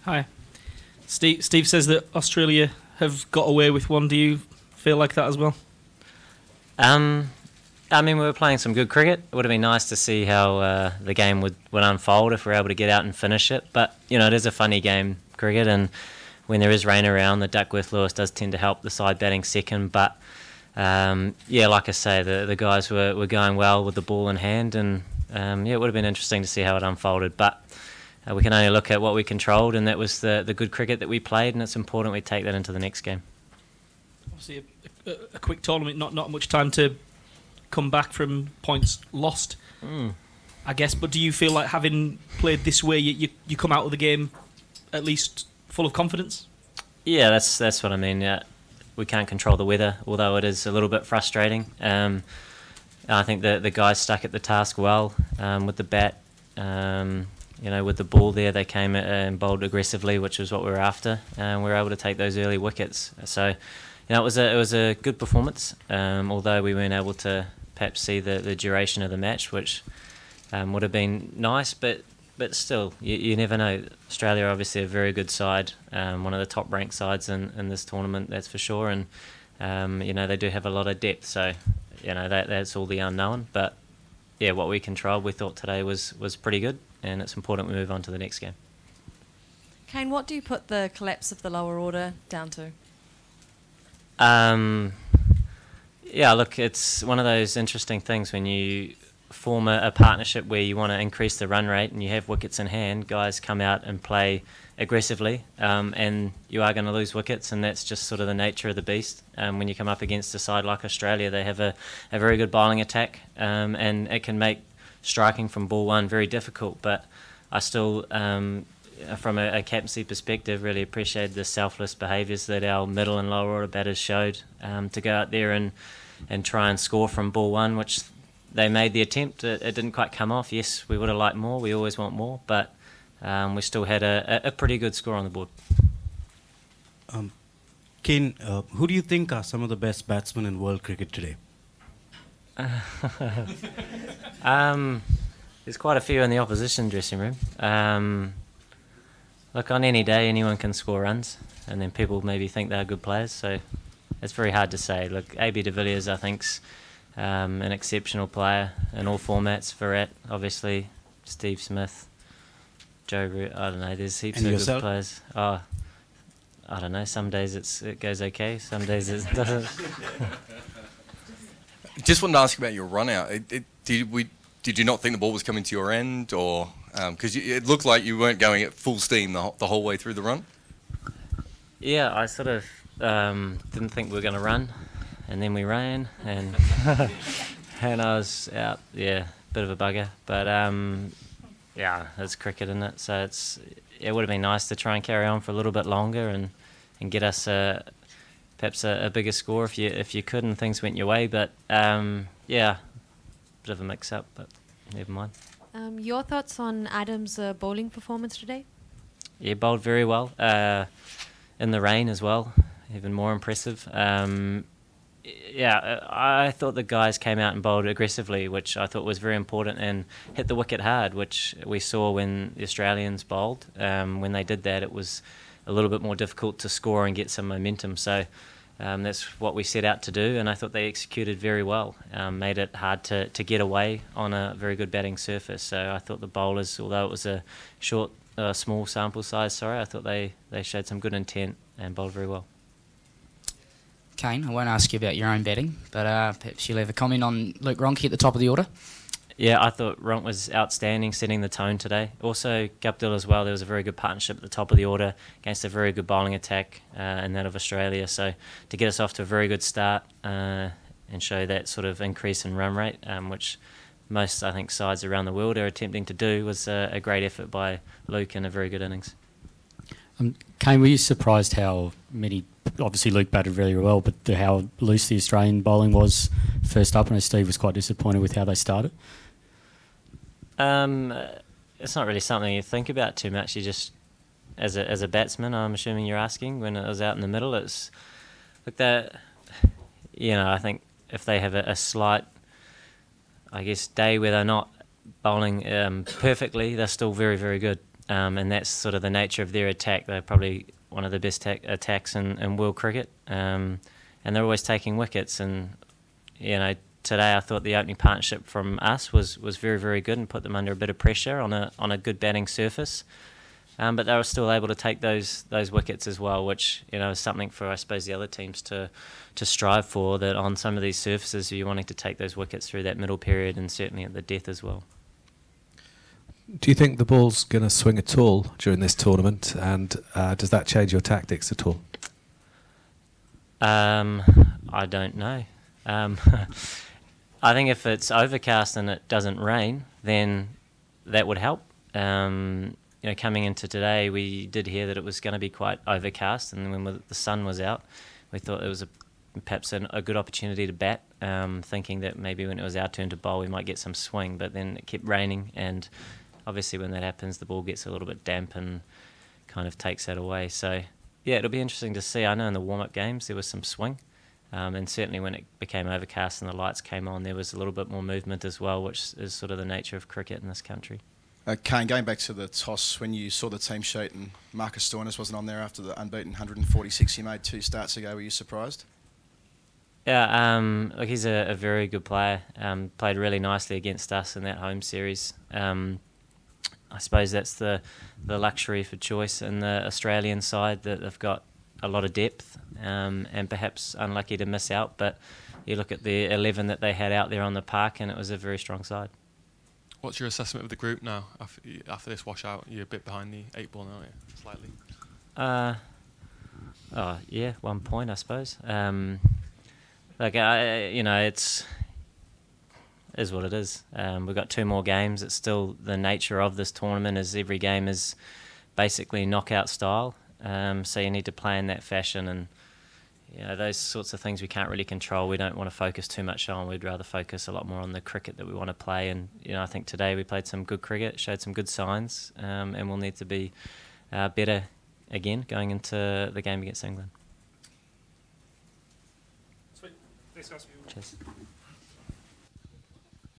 Hi. Steve says that Australia have got away with one. Do you feel like that as well? I mean, we were playing some good cricket. It would have been nice to see how the game would unfold if we were able to get out and finish it. But, you know, it is a funny game, cricket, and when there is rain around, the Duckworth-Lewis does tend to help the side batting second. But, yeah, like I say, the guys were going well with the ball in hand, and, yeah, it would have been interesting to see how it unfolded. But we can only look at what we controlled, and that was the good cricket that we played, and it's important we take that into the next game. Obviously, a quick tournament, not much time to come back from points lost, I guess. But do you feel like, having played this way, you come out of the game at least full of confidence? Yeah, that's what I mean. Yeah, we can't control the weather, although it is a little bit frustrating. I think the guys stuck at the task well with the bat. You know, with the ball there, they came and bowled aggressively, which was what we were after, and we were able to take those early wickets. So, you know, it was a good performance, although we weren't able to perhaps see the duration of the match, which would have been nice, but still, you never know. Australia are obviously a very good side, one of the top ranked sides in this tournament, that's for sure, and you know, they do have a lot of depth, so you know, that's all the unknown. But yeah, what we controlled, we thought today was pretty good, and it's important we move on to the next game. Kane, what do you put the collapse of the lower order down to? Yeah, look, it's one of those interesting things when you form a partnership where you want to increase the run rate and you have wickets in hand. Guys come out and play aggressively, and you are going to lose wickets, and that's just sort of the nature of the beast. When you come up against a side like Australia, they have a very good bowling attack, and it can make striking from ball one very difficult. But I still, from a captaincy perspective, really appreciate the selfless behaviours that our middle and lower order batters showed, to go out there and try and score from ball one, which they made the attempt. It didn't quite come off. Yes, we would have liked more. We always want more, but we still had a pretty good score on the board. Kane, who do you think are some of the best batsmen in world cricket today? There's quite a few in the opposition dressing room. Look, on any day, anyone can score runs, and then people maybe think they're good players, so it's very hard to say. Look, AB de Villiers, I think's an exceptional player in all formats. Virat, obviously, Steve Smith, Joe Root, I don't know, there's heaps of good players. Oh, I don't know, some days it goes okay, some days it doesn't. Just wanted to ask about your run out. Did you not think the ball was coming to your end, or because it looked like you weren't going at full steam the whole way through the run? Yeah, I sort of didn't think we were going to run, and then we ran, and and I was out. Yeah, bit of a bugger, but yeah, it's cricket, isn't it? So it would have been nice to try and carry on for a little bit longer and get us perhaps a bigger score if you could, and things went your way. But yeah, bit of a mix-up, but never mind. Your thoughts on Adam's bowling performance today? Yeah, bowled very well. In the rain as well, even more impressive. Yeah, I thought the guys came out and bowled aggressively, which I thought was very important, and hit the wicket hard, which we saw when the Australians bowled. When they did that, it was a little bit more difficult to score and get some momentum. So that's what we set out to do, and I thought they executed very well. Made it hard to get away on a very good batting surface. So I thought the bowlers, although it was a small sample size, I thought they showed some good intent and bowled very well. Kane, I won't ask you about your own batting, but perhaps you'll have a comment on Luke Ronke at the top of the order. Yeah, I thought Ronke was outstanding, setting the tone today. Also, Guptill as well. There was a very good partnership at the top of the order against a very good bowling attack in that of Australia. So to get us off to a very good start and show that sort of increase in run rate, which most, I think, sides around the world are attempting to do, was a great effort by Luke and a very good innings. Kane, were you surprised how many... Obviously, Luke batted really well, but how loose the Australian bowling was first up? And Steve was quite disappointed with how they started. It's not really something you think about too much. You just, as a batsman, I'm assuming you're asking, when it was out in the middle, it's like that. You know, I think if they have a slight, I guess, day where they're not bowling perfectly, they're still very, very good. and that's sort of the nature of their attack. They're probably one of the best attacks in world cricket, and they're always taking wickets. And today I thought the opening partnership from us was very, very good and put them under a bit of pressure on a good batting surface. But they were still able to take those wickets as well, which is something for, I suppose, the other teams to strive for. That on some of these surfaces, you're wanting to take those wickets through that middle period and certainly at the death as well. Do you think the ball's going to swing at all during this tournament, and does that change your tactics at all? I don't know. I think if it's overcast and it doesn't rain, then that would help. Coming into today, we did hear that it was going to be quite overcast, and when the sun was out, we thought it was perhaps a good opportunity to bat, thinking that maybe when it was our turn to bowl, we might get some swing, but then it kept raining, and obviously when that happens, the ball gets a little bit damp and kind of takes that away. So, yeah, it'll be interesting to see. I know in the warm-up games there was some swing, and certainly when it became overcast and the lights came on, there was a little bit more movement as well, which is sort of the nature of cricket in this country. Kane, going back to the toss, when you saw the team sheet and Marcus Stoinis wasn't on there after the unbeaten 146 he made 2 starts ago, were you surprised? Yeah, look, he's a very good player. Played really nicely against us in that home series. I suppose that's the luxury for choice in the Australian side, that they've got a lot of depth, and perhaps unlucky to miss out. But you look at the 11 that they had out there on the park, and it was a very strong side. What's your assessment of the group now after this washout? You're a bit behind the 8 ball now, aren't you? Slightly. Yeah, 1 point, I suppose. It's is what it is. We've got 2 more games. It's still the nature of this tournament, is every game is basically knockout style. So you need to play in that fashion, and those sorts of things we can't really control. We don't want to focus too much on. We'd rather focus a lot more on the cricket that we want to play. And I think today we played some good cricket, showed some good signs, and we'll need to be better again going into the game against England. Sweet. Thanks, guys. Cheers.